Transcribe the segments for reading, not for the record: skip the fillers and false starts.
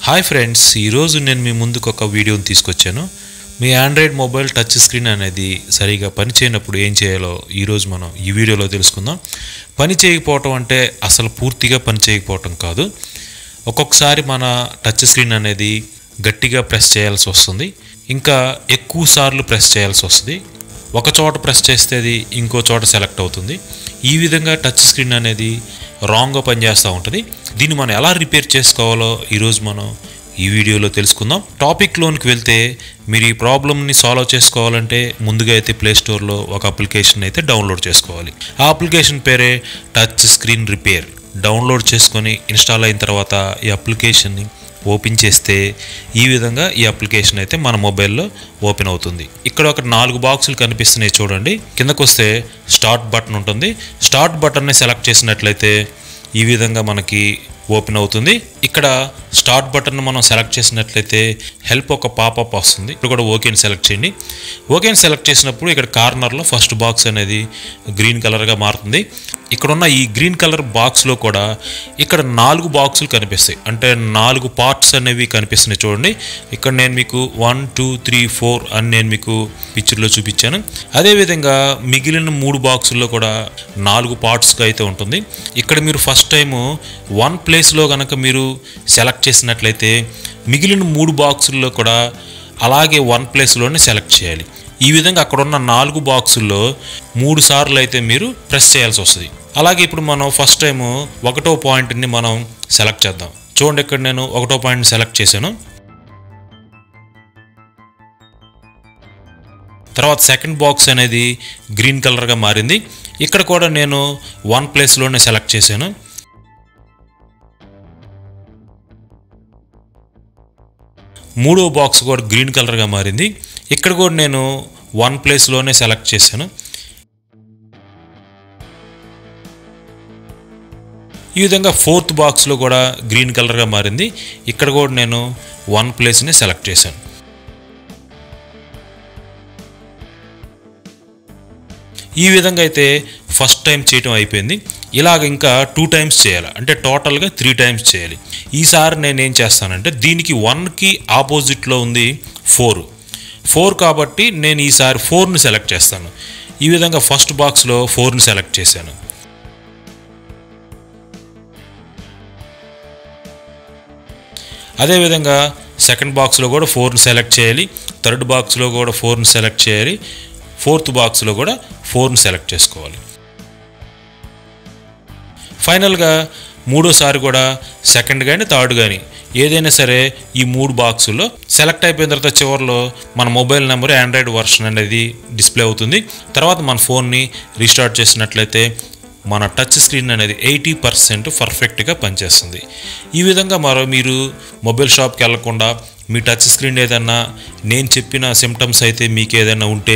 Hi friends, ఈరోజు నేను మీ ముందుకు ఒక వీడియోని తీసుకొచ్చాను. మీ ఆండ్రాయిడ్ మొబైల్ టచ్ స్క్రీన్ అనేది సరిగా పనిచేయనప్పుడు ఏం చేయాలో ఈరోజు మనం ఈ వీడియోలో తెలుసుకుందాం. పని చేయకపోవటం అంటే అసలు పూర్తిగా పని చేయకపోవటం కాదు. ఒక్కొక్కసారి మన టచ్ స్క్రీన్ అనేది గట్టిగా ప్రెస్ చేయాల్సి వస్తుంది, ఇంకా ఎక్కువ సార్లు ప్రెస్ చేయాల్సి వస్తుంది. ఒక చోట ప్రెస్ చేస్తే అది ఇంకో చోట సెలెక్ట్ అవుతుంది. ఈ విధంగా టచ్ స్క్రీన్ అనేది రాంగ్గా పనిచేస్తూ ఉంటుంది. దీన్ని మనం ఎలా రిపేర్ చేసుకోవాలో ఈరోజు మనం ఈ వీడియోలో తెలుసుకుందాం. టాపిక్లోనికి వెళ్తే మీరు ఈ ప్రాబ్లమ్ని సాల్వ్ చేసుకోవాలంటే ముందుగా అయితే ప్లేస్టోర్లో ఒక అప్లికేషన్ అయితే డౌన్లోడ్ చేసుకోవాలి. ఆ అప్లికేషన్ పేరే టచ్ స్క్రీన్ రిపేర్. డౌన్లోడ్ చేసుకొని ఇన్స్టాల్ అయిన తర్వాత ఈ అప్లికేషన్ని ఓపెన్ చేస్తే ఈ విధంగా ఈ అప్లికేషన్ అయితే మన మొబైల్లో ఓపెన్ అవుతుంది. ఇక్కడ ఒక 4 బాక్సులు కనిపిస్తున్నాయి చూడండి. కిందకు వస్తే స్టార్ట్ బటన్ ఉంటుంది. స్టార్ట్ బటన్ని సెలెక్ట్ చేసినట్లయితే ఈ విధంగా మనకి ఓపెన్ అవుతుంది. ఇక్కడ స్టార్ట్ బటన్ మనం సెలెక్ట్ చేసినట్లయితే హెల్ప్ ఒక పాపప్ వస్తుంది. ఇప్పుడు కూడా ఓకేని సెలెక్ట్ చేయండి. ఓకేని సెలెక్ట్ చేసినప్పుడు ఇక్కడ కార్నర్లో ఫస్ట్ బాక్స్ అనేది గ్రీన్ కలర్గా మారుతుంది. ఇక్కడ ఉన్న ఈ గ్రీన్ కలర్ బాక్స్లో కూడా ఇక్కడ 4 బాక్సులు కనిపిస్తాయి, అంటే 4 పార్ట్స్ అనేవి కనిపిస్తున్నాయి చూడండి. ఇక్కడ నేను మీకు 1 2 3 4 అని నేను మీకు పిక్చర్లో చూపించాను. అదేవిధంగా మిగిలిన 3 బాక్సుల్లో కూడా 4 పార్ట్స్గా అయితే ఉంటుంది. ఇక్కడ మీరు ఫస్ట్ టైము 1 ప్లేస్లో కనుక మీరు సెలెక్ట్ చేసినట్లయితే మిగిలిన 3 బాక్సుల్లో కూడా అలాగే 1 ప్లేస్లోనే సెలెక్ట్ చేయాలి. ఈ విధంగా అక్కడ ఉన్న 4 బాక్సుల్లో 3 సార్లు అయితే మీరు ప్రెస్ చేయాల్సి వస్తుంది. అలాగే ఇప్పుడు మనం ఫస్ట్ టైము 1వ పాయింట్ని మనం సెలెక్ట్ చేద్దాం. చూడండి, ఇక్కడ నేను 1వ పాయింట్ని సెలెక్ట్ చేశాను. తర్వాత సెకండ్ బాక్స్ అనేది గ్రీన్ కలర్గా మారింది. ఇక్కడ కూడా నేను 1 ప్లేస్లోనే సెలెక్ట్ చేశాను. మూడో బాక్స్ కూడా గ్రీన్ కలర్గా మారింది. ఇక్కడ కూడా నేను 1 ప్లేస్లోనే సెలెక్ట్ చేశాను. ఈ విధంగా 4th బాక్స్లో కూడా గ్రీన్ కలర్గా మారింది. ఇక్కడ కూడా నేను 1 ప్లేస్ని సెలెక్ట్ చేశాను. ఈ విధంగా అయితే ఫస్ట్ టైం చేయటం అయిపోయింది. ఇలాగ ఇంకా 2 టైమ్స్ చేయాలి, అంటే టోటల్గా 3 టైమ్స్ చేయాలి. ఈసారి నేనేం చేస్తానంటే దీనికి 1కి ఆపోజిట్లో ఉంది 4 కాబట్టి నేను ఈసారి 4ని సెలెక్ట్ చేస్తాను. ఈ విధంగా ఫస్ట్ బాక్స్లో 4ని సెలెక్ట్ చేశాను. అదేవిధంగా సెకండ్ బాక్స్లో కూడా 4ని సెలెక్ట్ చేయాలి. థర్డ్ బాక్స్లో కూడా 4ని సెలెక్ట్ చేయాలి. 4th బాక్స్లో కూడా 4ని సెలెక్ట్ చేసుకోవాలి. ఫైనల్గా మూడోసారి కూడా సెకండ్ కానీ థర్డ్ కానీ ఏదైనా సరే ఈ 3 బాక్సుల్లో సెలెక్ట్ అయిపోయిన తర్వాత చివరిలో మన మొబైల్ నెంబర్ ఆండ్రాయిడ్ వర్షన్ అనేది డిస్ప్లే అవుతుంది. తర్వాత మన ఫోన్ని రీస్టార్ట్ చేసినట్లయితే మన టచ్ స్క్రీన్ అనేది 80% పర్ఫెక్ట్గా పనిచేస్తుంది. ఈ విధంగా మీరు మొబైల్ షాప్కి వెళ్లకుండా మీ టచ్ స్క్రీన్ ఏదన్నా నేను చెప్పిన సిమ్టమ్స్ అయితే మీకు ఏదైనా ఉంటే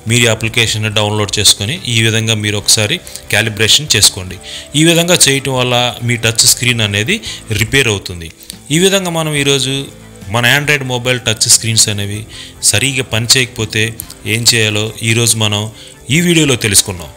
మీరు అప్లికేషన్ డౌన్లోడ్ చేసుకొని ఈ విధంగా మీరు ఒకసారి క్యాలిబ్రేషన్ చేసుకోండి. ఈ విధంగా చేయటం వల్ల మీ టచ్ స్క్రీన్ అనేది రిపేర్ అవుతుంది. ఈ విధంగా మనం ఈరోజు మన ఆండ్రాయిడ్ మొబైల్ టచ్ స్క్రీన్స్ అనేవి సరిగా పనిచేయకపోతే ఏం చేయాలో ఈరోజు మనం ఈ వీడియోలో తెలుసుకున్నాం.